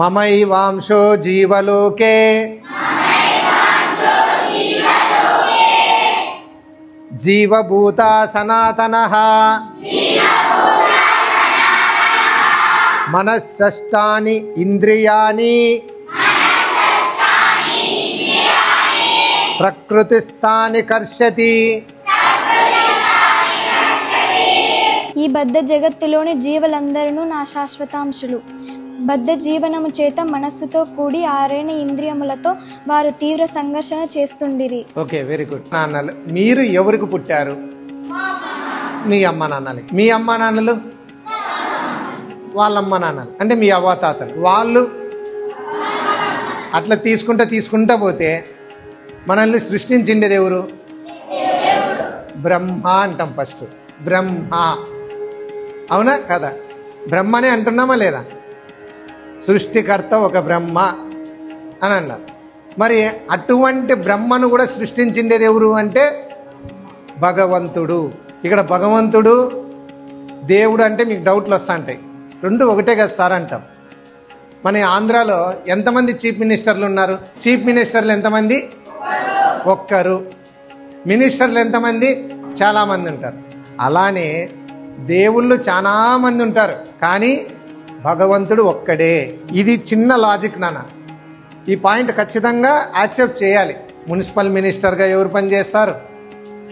మమైవాంశో జీవలోకే జీవభూత సనాతనః మనస్సష్టాని ఇంద్రియాణి ప్రకృతిస్థాని కర్షతి. ఈ బద్ధ జగత్తులోని జీవులందరూ నా శాశ్వతాంశులు. బద్ధ జీవనము చేత మనస్సుతో కూడి ఆరైన ఇంద్రియములతో వారు తీవ్ర సంఘర్షణ చేస్తుండిరి. Okay, very good. నాన్నలు, మీరు ఎవరికి పుట్టారు? మీ అమ్మ నాన్నలు. మీ అమ్మ నాన్నలు వాళ్ళమ్మ నాన్నలు అంటే మీ అవ్వాతాతలు. వాళ్ళు అట్లా తీసుకుంటా పోతే మనల్ని సృష్టించిండేది ఎవరు? బ్రహ్మ అంటాం ఫస్ట్. బ్రహ్మ, అవునా కదా? బ్రహ్మనే అంటున్నామా లేదా? సృష్టికర్త ఒక బ్రహ్మ అని అన్నారు. మరి అటువంటి బ్రహ్మను కూడా సృష్టించిండేది ఎవరు అంటే భగవంతుడు. ఇక్కడ భగవంతుడు దేవుడు అంటే మీకు డౌట్లు వస్తూ ఉంటాయి. రెండు ఒకటే కదా సార్ అంటాం. మన ఆంధ్రాలో ఎంతమంది చీఫ్ మినిస్టర్లు ఉన్నారు? చీఫ్ మినిస్టర్లు ఎంతమంది? ఒక్కరు. మినిస్టర్లు ఎంతమంది? చాలామంది ఉంటారు. అలానే దేవుళ్ళు చాలా మంది ఉంటారు, కానీ భగవంతుడు ఒక్కడే. ఇది చిన్న లాజిక్ నాన్న. ఈ పాయింట్ ఖచ్చితంగా యాక్సెప్ట్ చేయాలి. మున్సిపల్ మినిస్టర్గా ఎవరు పనిచేస్తారు?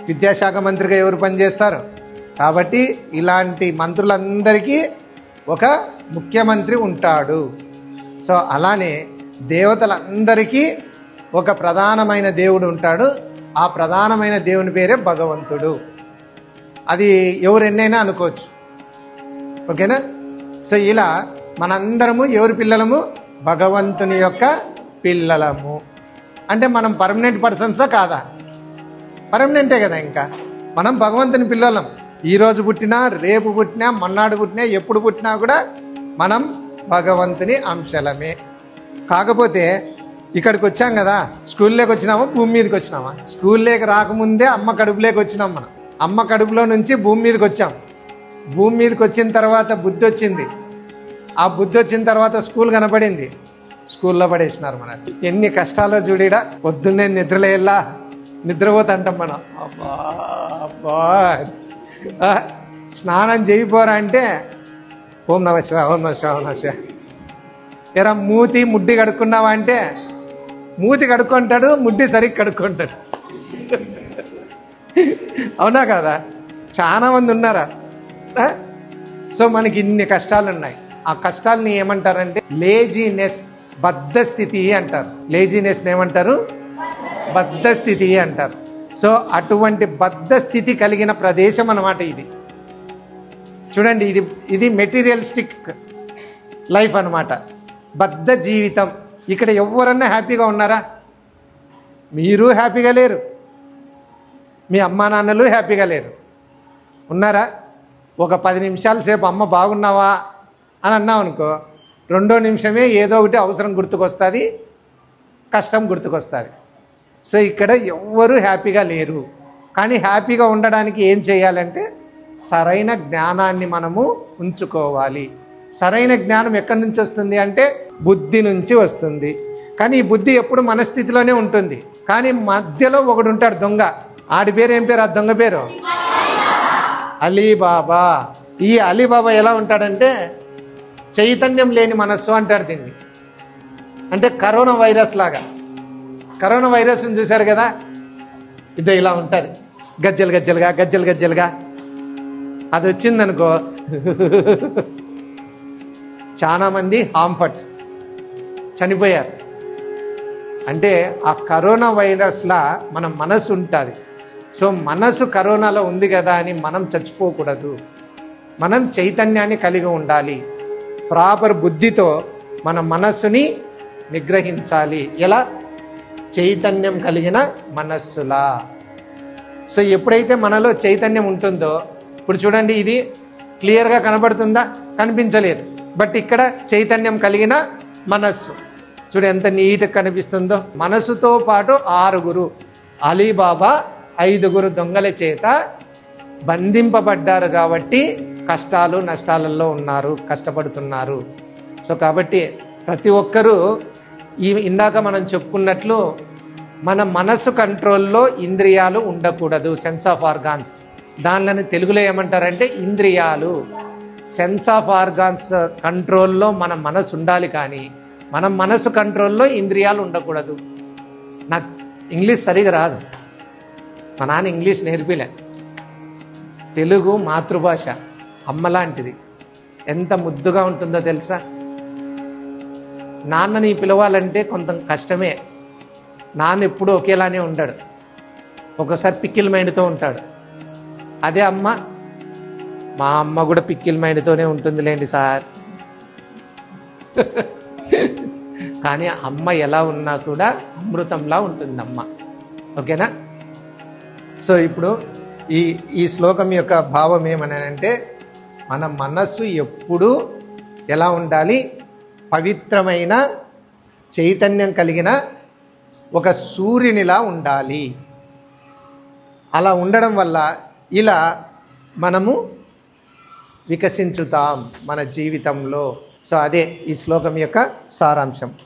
విద్యాశాఖ మంత్రిగా ఎవరు పనిచేస్తారు? కాబట్టి ఇలాంటి మంత్రులందరికీ ఒక ముఖ్యమంత్రి ఉంటాడు. సో అలానే దేవతలందరికీ ఒక ప్రధానమైన దేవుడు ఉంటాడు. ఆ ప్రధానమైన దేవుని పేరే భగవంతుడు. అది ఎవరు ఎన్నైనా అనుకోవచ్చు. ఓకేనా? సో ఇలా మనందరము ఎవరి పిల్లలము? భగవంతుని యొక్క పిల్లలము. అంటే మనం పర్మనెంట్ పర్సన్సా కాదా? పర్మనెంటే కదా. ఇంకా మనం భగవంతుని పిల్లలం. ఈరోజు పుట్టినా, రేపు పుట్టినా, మన్నాడు పుట్టినా, ఎప్పుడు పుట్టినా కూడా మనం భగవంతుని అంశలమే. కాకపోతే ఇక్కడికి వచ్చాం కదా, స్కూల్లోకి వచ్చినామా, భూమి మీదకి వచ్చినామా? స్కూల్లోకి రాకముందే అమ్మ కడుపులోకి వచ్చినాం. మనం అమ్మ కడుపులో నుంచి భూమి మీదకి వచ్చాం. భూమి మీదకి వచ్చిన తర్వాత బుద్ధి వచ్చింది. ఆ బుద్ధి వచ్చిన తర్వాత స్కూల్ కనపడింది. స్కూల్లో పడేసినారు మనకి. ఎన్ని కష్టాలో చూడిడా. పొద్దున్నే నిద్రలేలా నిద్రపోతుంటాం మనం. అబ్బా అబ్బా, స్నానం చేయిపోరా అంటే ఓం నమ శివ, ఓం నమ శివ, ఓం నమ శివ. ఎరా మూతి ముడ్డి కడుక్కున్నావా అంటే మూతి కడుక్కుంటాడు, ముడ్డి సరిగ్గా కడుక్కుంటాడు. అవునా కదా? చాలా మంది ఉన్నారా? సో మనకి ఇన్ని కష్టాలు ఉన్నాయి. ఆ కష్టాలని ఏమంటారంటే లేజీనెస్, బద్ధస్థితి అంటారు. లేజీనెస్ ఏమంటారు? బద్ధస్థితి అంటారు. సో అటువంటి బద్ధస్థితి కలిగిన ప్రదేశం అన్నమాట ఇది. చూడండి, ఇది మెటీరియలిస్టిక్ లైఫ్ అన్నమాట. బద్ధ జీవితం. ఇక్కడ ఎవరన్నా హ్యాపీగా ఉన్నారా? మీరు హ్యాపీగా లేరు, మీ అమ్మా నాన్నలు హ్యాపీగా లేరు. ఉన్నారా? ఒక 10 నిమిషాల సేపు అమ్మ బాగున్నావా అని అన్నావు అనుకో, 2వ నిమిషమే ఏదో ఒకటి అవసరం గుర్తుకొస్తుంది, కష్టం గుర్తుకొస్తుంది. సో ఇక్కడ ఎవ్వరూ హ్యాపీగా లేరు. కానీ హ్యాపీగా ఉండడానికి ఏం చేయాలంటే సరైన జ్ఞానాన్ని మనము ఉంచుకోవాలి. సరైన జ్ఞానం ఎక్కడి నుంచి వస్తుంది అంటే బుద్ధి నుంచి వస్తుంది. కానీ ఈ బుద్ధి ఎప్పుడు మనస్థితిలోనే ఉంటుంది. కానీ మధ్యలో ఒకడు ఉంటాడు దొంగ. ఆడి పేరు ఏం పేరు? ఆ దొంగ పేరు అలీబాబా. ఈ అలీబాబా ఎలా ఉంటాడంటే చైతన్యం లేని మనస్సు అంటారు దీన్ని. అంటే కరోనా వైరస్ లాగా. కరోనా వైరస్ని చూశారు కదా, ఇది ఇలా ఉంటుంది, గజ్జలు గజ్జలుగా గజ్జలు గజ్జలుగా. అది వచ్చిందనుకో చాలామంది హార్మ్ఫట్ చనిపోయారు. అంటే ఆ కరోనా వైరస్లా మన మనసు ఉంటుంది. సో మనసు కరోనాలో ఉంది కదా అని మనం చచ్చిపోకూడదు. మనం చైతన్యాన్ని కలిగి ఉండాలి. ప్రాపర్ బుద్ధితో మన మనస్సుని నిగ్రహించాలి. ఎలా? చైతన్యం కలిగిన మనస్సులా. సో ఎప్పుడైతే మనలో చైతన్యం ఉంటుందో, ఇప్పుడు చూడండి, ఇది క్లియర్గా కనబడుతుందా? కనిపించలేదు. బట్ ఇక్కడ చైతన్యం కలిగిన మనస్సు చూడు ఎంత నీట్గా కనిపిస్తుందో. మనసుతో పాటు 6 అలీబాబా 5 దొంగల చేత బంధింపబడ్డారు కాబట్టి కష్టాలు నష్టాలలో ఉన్నారు, కష్టపడుతున్నారు. సో కాబట్టి ప్రతి ఒక్కరూ ఇందాక మనం చెప్పుకున్నట్లు మన మనసు కంట్రోల్లో ఇంద్రియాలు ఉండకూడదు. సెన్స్ ఆఫ్ ఆర్గాన్స్, దానిని తెలుగులో ఏమంటారంటే ఇంద్రియాలు. సెన్స్ ఆఫ్ ఆర్గాన్స్ కంట్రోల్లో మన మనసు ఉండాలి, కానీ మన మనసు కంట్రోల్లో ఇంద్రియాలు ఉండకూడదు. నాకు ఇంగ్లీష్ సరిగా రాదు, మా నాన్న ఇంగ్లీష్ నేర్పిలే. తెలుగు మాతృభాష, అమ్మలాంటిది. ఎంత ముద్దుగా ఉంటుందో తెలుసా. నాన్నని పిలవాలంటే కొంత కష్టమే. నాన్న ఎప్పుడూ ఒకేలానే ఉంటాడు, ఒకసారి పిక్కిల్ మైండ్తో ఉంటాడు. అదే అమ్మ, మా అమ్మ కూడా పిక్కిల్ మైండ్తోనే ఉంటుందిలేండి సార్. కానీ అమ్మ ఎలా ఉన్నా కూడా అమృతంలా ఉంటుంది అమ్మ. ఓకేనా? సో ఇప్పుడు ఈ శ్లోకం యొక్క భావం ఏమనంటే, మన మనస్సు ఎప్పుడూ ఎలా ఉండాలి? పవిత్రమైన చైతన్యం కలిగిన ఒక సూర్యునిలా ఉండాలి. అలా ఉండడం వల్ల ఇలా మనము వికసించుతాం మన జీవితంలో. సో అదే ఈ శ్లోకం యొక్క సారాంశం.